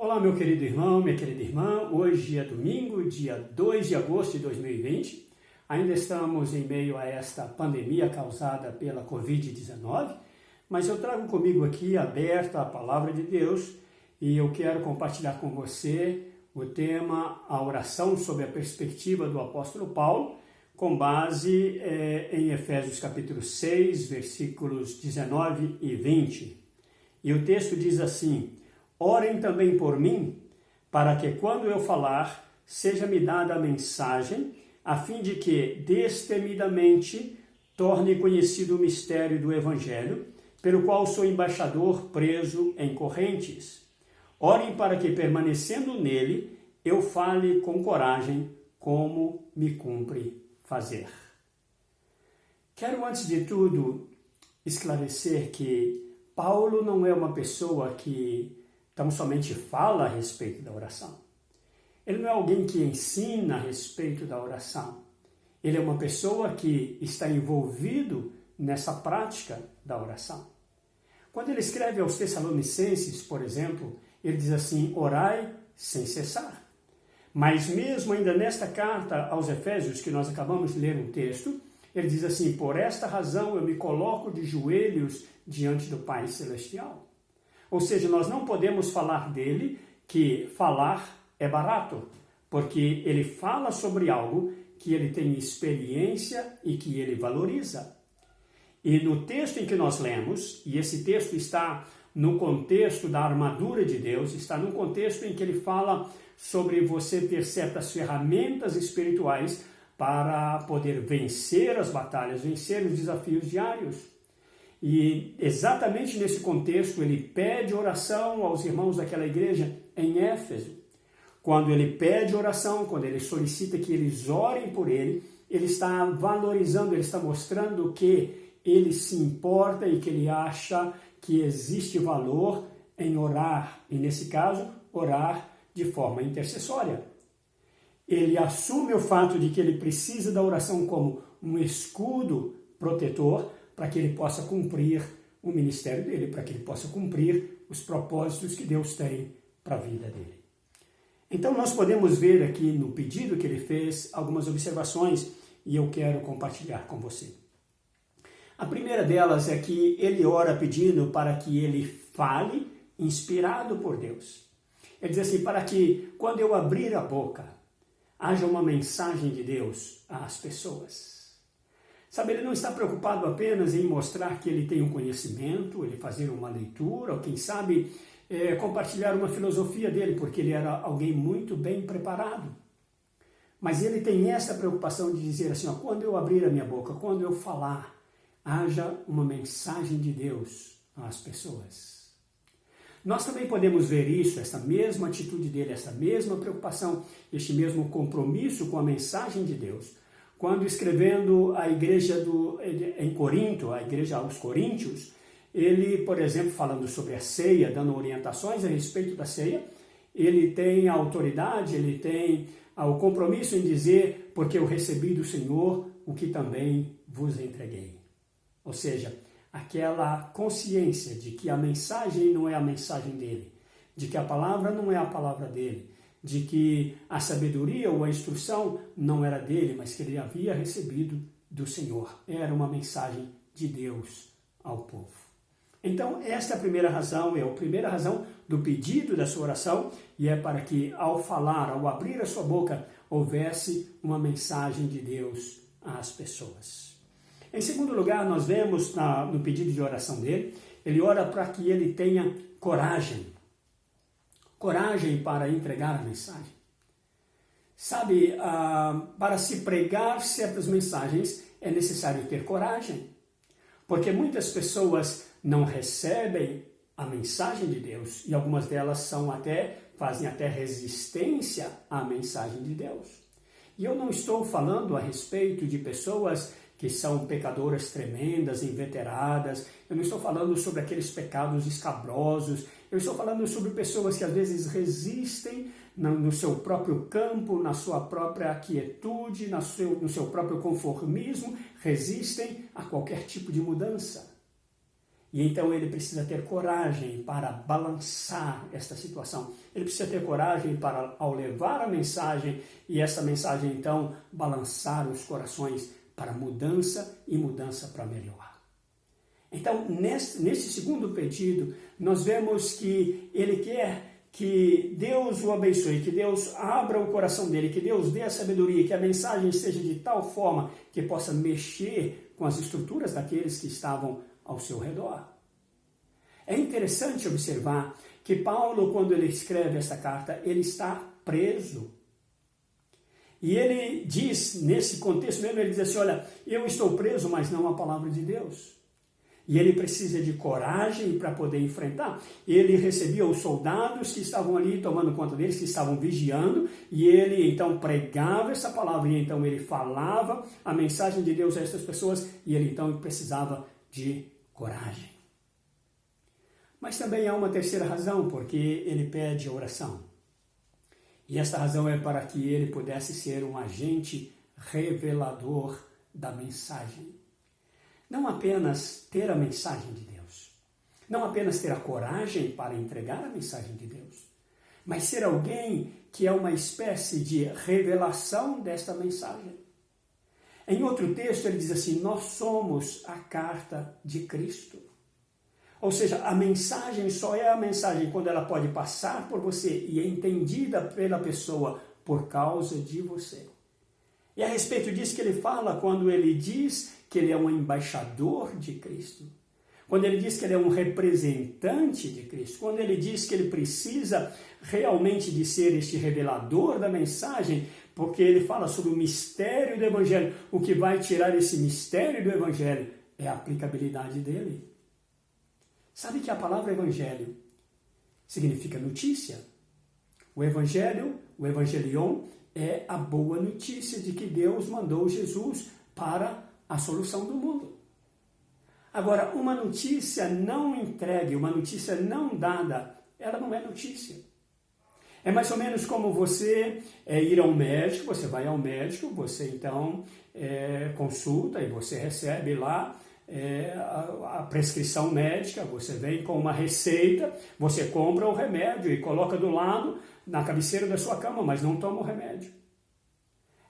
Olá, meu querido irmão, minha querida irmã. Hoje é domingo, dia 2 de agosto de 2020. Ainda estamos em meio a esta pandemia causada pela Covid-19, mas eu trago comigo aqui aberta a palavra de Deus e eu quero compartilhar com você o tema, a oração sob a perspectiva do apóstolo Paulo, com base em Efésios capítulo 6, versículos 19 e 20. E o texto diz assim: orem também por mim, para que quando eu falar, seja-me dada a mensagem, a fim de que, destemidamente, torne conhecido o mistério do Evangelho, pelo qual sou embaixador preso em correntes. Orem para que, permanecendo nele, eu fale com coragem, como me cumpre fazer. Quero, antes de tudo, esclarecer que Paulo não é uma pessoa que tão somente fala a respeito da oração. Ele não é alguém que ensina a respeito da oração. Ele é uma pessoa que está envolvido nessa prática da oração. Quando ele escreve aos Tessalonicenses, por exemplo, ele diz assim: orai sem cessar. Mas mesmo ainda nesta carta aos Efésios, que nós acabamos de ler um texto, ele diz assim: por esta razão eu me coloco de joelhos diante do Pai Celestial. Ou seja, nós não podemos falar dele que falar é barato, porque ele fala sobre algo que ele tem experiência e que ele valoriza. E no texto em que nós lemos, e esse texto está no contexto da armadura de Deus, está no contexto em que ele fala sobre você ter certas ferramentas espirituais para poder vencer as batalhas, vencer os desafios diários. E exatamente nesse contexto ele pede oração aos irmãos daquela igreja em Éfeso. Quando ele pede oração, quando ele solicita que eles orem por ele, ele está valorizando, ele está mostrando que ele se importa e que ele acha que existe valor em orar, e nesse caso, orar de forma intercessória. Ele assume o fato de que ele precisa da oração como um escudo protetor para que ele possa cumprir o ministério dele, para que ele possa cumprir os propósitos que Deus tem para a vida dele. Então nós podemos ver aqui no pedido que ele fez algumas observações e eu quero compartilhar com você. A primeira delas é que ele ora pedindo para que ele fale inspirado por Deus. Ele diz assim: para que quando eu abrir a boca, haja uma mensagem de Deus às pessoas. Sabe, ele não está preocupado apenas em mostrar que ele tem um conhecimento, ele fazer uma leitura, ou quem sabe compartilhar uma filosofia dele, porque ele era alguém muito bem preparado. Mas ele tem essa preocupação de dizer assim: ó, quando eu abrir a minha boca, quando eu falar, haja uma mensagem de Deus às pessoas. Nós também podemos ver isso, essa mesma atitude dele, essa mesma preocupação, este mesmo compromisso com a mensagem de Deus, quando escrevendo a igreja em Corinto, a igreja aos Coríntios, ele, por exemplo, falando sobre a ceia, dando orientações a respeito da ceia, ele tem a autoridade, ele tem o compromisso em dizer: porque eu recebi do Senhor o que também vos entreguei. Ou seja, aquela consciência de que a mensagem não é a mensagem dele, de que a palavra não é a palavra dele, de que a sabedoria ou a instrução não era dele, mas que ele havia recebido do Senhor. Era uma mensagem de Deus ao povo. Então, esta é a primeira razão, é a primeira razão do pedido da sua oração, e é para que, ao falar, ao abrir a sua boca, houvesse uma mensagem de Deus às pessoas. Em segundo lugar, nós vemos no pedido de oração dele, ele ora para que ele tenha coragem. Coragem para entregar a mensagem. Sabe, para se pregar certas mensagens é necessário ter coragem, porque muitas pessoas não recebem a mensagem de Deus e algumas delas fazem até resistência à mensagem de Deus. E eu não estou falando a respeito de pessoas que são pecadoras tremendas, inveteradas. Eu não estou falando sobre aqueles pecados escabrosos. Eu estou falando sobre pessoas que às vezes resistem no seu próprio campo, na sua própria quietude, no seu próprio conformismo, resistem a qualquer tipo de mudança. E então ele precisa ter coragem para balançar esta situação. Ele precisa ter coragem para, ao levar a mensagem, e essa mensagem então balançar os corações para mudança e mudança para melhor. Então, nesse segundo pedido, nós vemos que ele quer que Deus o abençoe, que Deus abra o coração dele, que Deus dê a sabedoria, que a mensagem seja de tal forma que possa mexer com as estruturas daqueles que estavam ao seu redor. É interessante observar que Paulo, quando ele escreve essa carta, ele está preso. E ele diz, nesse contexto mesmo, ele diz assim, olha, eu estou preso, mas não a palavra de Deus. E ele precisa de coragem para poder enfrentar. Ele recebia os soldados que estavam ali tomando conta deles, que estavam vigiando, e ele então pregava essa palavra, e então ele falava a mensagem de Deus a essas pessoas, e ele então precisava de coragem. Mas também há uma terceira razão, porque ele pede oração. E esta razão é para que ele pudesse ser um agente revelador da mensagem. Não apenas ter a mensagem de Deus, não apenas ter a coragem para entregar a mensagem de Deus, mas ser alguém que é uma espécie de revelação desta mensagem. Em outro texto ele diz assim, nós somos a carta de Cristo. Ou seja, a mensagem só é a mensagem quando ela pode passar por você e é entendida pela pessoa por causa de você. E a respeito disso que ele fala quando ele diz que ele é um embaixador de Cristo, quando ele diz que ele é um representante de Cristo, quando ele diz que ele precisa realmente de ser este revelador da mensagem, porque ele fala sobre o mistério do Evangelho, o que vai tirar esse mistério do Evangelho é a aplicabilidade dele. Sabe que a palavra Evangelho significa notícia? O Evangelho, o Evangelion, é a boa notícia de que Deus mandou Jesus para a solução do mundo. Agora, uma notícia não entregue, uma notícia não dada, ela não é notícia. É mais ou menos como você ir ao médico, você vai ao médico, você então consulta e você recebe lá a prescrição médica, você vem com uma receita, você compra o remédio e coloca do lado, na cabeceira da sua cama, mas não toma o remédio.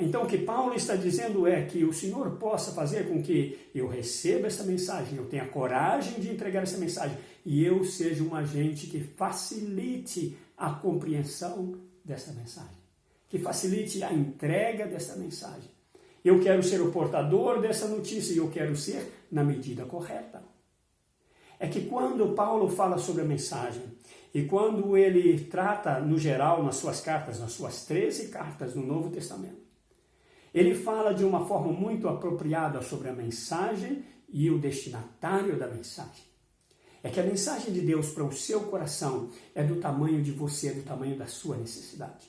Então, o que Paulo está dizendo é que o Senhor possa fazer com que eu receba essa mensagem, eu tenha coragem de entregar essa mensagem e eu seja um agente que facilite a compreensão dessa mensagem, que facilite a entrega dessa mensagem. Eu quero ser o portador dessa notícia e eu quero ser na medida correta. É que quando Paulo fala sobre a mensagem e quando ele trata, no geral, nas suas cartas, nas suas 13 cartas no Novo Testamento, ele fala de uma forma muito apropriada sobre a mensagem e o destinatário da mensagem. É que a mensagem de Deus para o seu coração é do tamanho de você, é do tamanho da sua necessidade.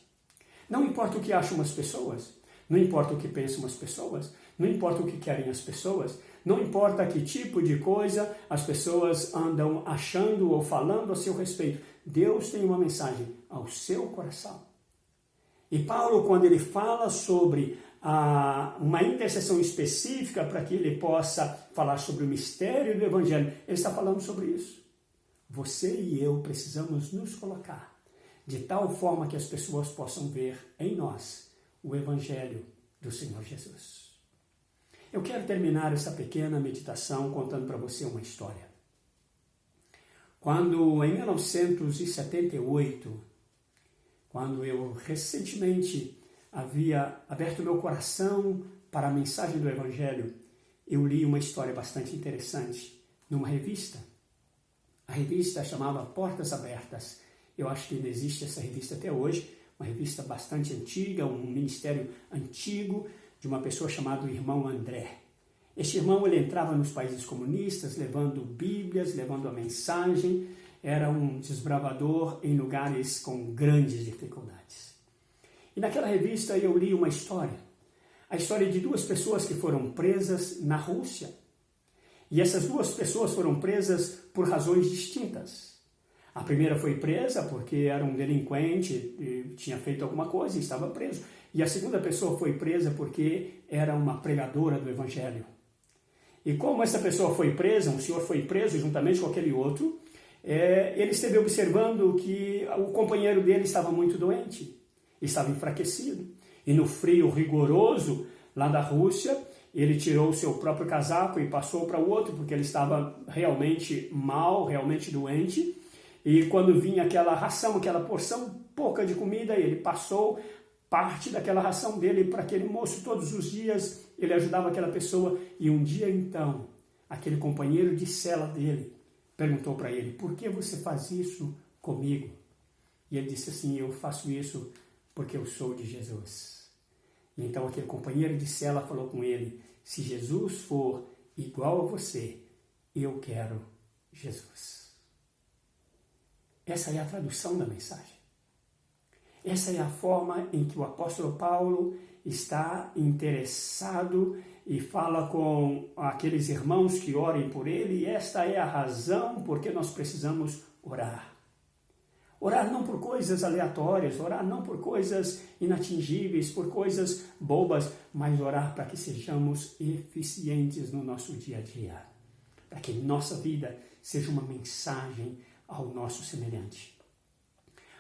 Não importa o que acham as pessoas, não importa o que pensam as pessoas, não importa o que querem as pessoas, não importa que tipo de coisa as pessoas andam achando ou falando a seu respeito. Deus tem uma mensagem ao seu coração. E Paulo, quando ele fala sobre uma intercessão específica para que ele possa falar sobre o mistério do Evangelho, ele está falando sobre isso. Você e eu precisamos nos colocar de tal forma que as pessoas possam ver em nós o Evangelho do Senhor Jesus. Eu quero terminar essa pequena meditação contando para você uma história. Quando, em 1978, quando eu recentemente havia aberto meu coração para a mensagem do Evangelho, eu li uma história bastante interessante numa revista. A revista chamava Portas Abertas. Eu acho que ainda existe essa revista até hoje, uma revista bastante antiga, um ministério antigo de uma pessoa chamada Irmão André. Este irmão, ele entrava nos países comunistas, levando bíblias, levando a mensagem, era um desbravador em lugares com grandes dificuldades. E naquela revista eu li uma história, a história de duas pessoas que foram presas na Rússia. E essas duas pessoas foram presas por razões distintas. A primeira foi presa porque era um delinquente, tinha feito alguma coisa e estava preso. E a segunda pessoa foi presa porque era uma pregadora do Evangelho. E como essa pessoa foi presa, um senhor foi preso juntamente com aquele outro, ele esteve observando que o companheiro dele estava muito doente, estava enfraquecido. E no frio rigoroso lá da Rússia, ele tirou o seu próprio casaco e passou para o outro, porque ele estava realmente mal, realmente doente. E quando vinha aquela ração, aquela porção pouca de comida, ele passou parte daquela ração dele para aquele moço todos os dias. Ele ajudava aquela pessoa. E um dia então, aquele companheiro de cela dele perguntou para ele: por que você faz isso comigo? E ele disse assim: eu faço isso porque eu sou de Jesus. E então aquele companheiro de cela falou com ele: se Jesus for igual a você, eu quero Jesus. Essa é a tradução da mensagem. Essa é a forma em que o apóstolo Paulo está interessado e fala com aqueles irmãos que orem por ele, e esta é a razão por que nós precisamos orar. Orar não por coisas aleatórias, orar não por coisas inatingíveis, por coisas bobas, mas orar para que sejamos eficientes no nosso dia a dia, para que nossa vida seja uma mensagem ao nosso semelhante.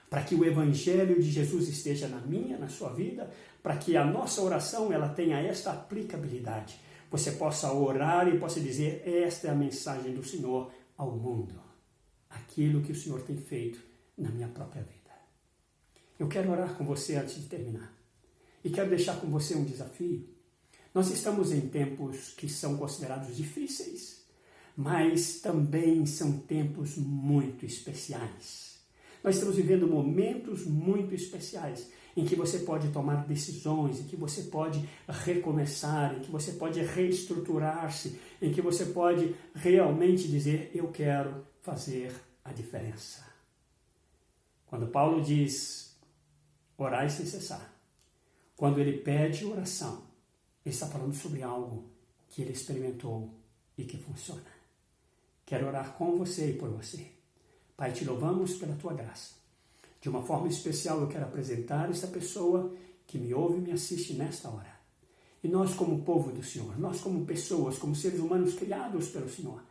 Para que o Evangelho de Jesus esteja na minha, na sua vida, para que a nossa oração ela tenha esta aplicabilidade. Você possa orar e possa dizer: esta é a mensagem do Senhor ao mundo. Aquilo que o Senhor tem feito na minha própria vida. Eu quero orar com você antes de terminar. E quero deixar com você um desafio. Nós estamos em tempos que são considerados difíceis, mas também são tempos muito especiais. Nós estamos vivendo momentos muito especiais em que você pode tomar decisões, em que você pode recomeçar, em que você pode reestruturar-se, em que você pode realmente dizer: eu quero fazer a diferença. Quando Paulo diz orai sem cessar, quando ele pede oração, ele está falando sobre algo que ele experimentou e que funciona. Quero orar com você e por você. Pai, te louvamos pela tua graça. De uma forma especial eu quero apresentar essa pessoa que me ouve e me assiste nesta hora. E nós como povo do Senhor, nós como pessoas, como seres humanos criados pelo Senhor,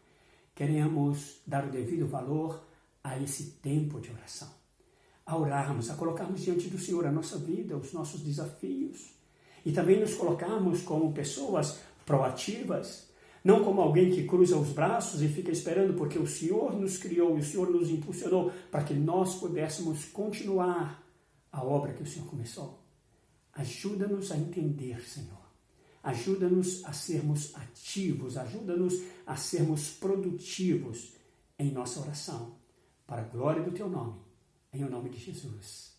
queremos dar o devido valor a esse tempo de oração. A orarmos, a colocarmos diante do Senhor a nossa vida, os nossos desafios. E também nos colocarmos como pessoas proativas, não como alguém que cruza os braços e fica esperando, porque o Senhor nos criou e o Senhor nos impulsionou para que nós pudéssemos continuar a obra que o Senhor começou. Ajuda-nos a entender, Senhor. Ajuda-nos a sermos ativos, ajuda-nos a sermos produtivos em nossa oração, para a glória do teu nome, em o nome de Jesus.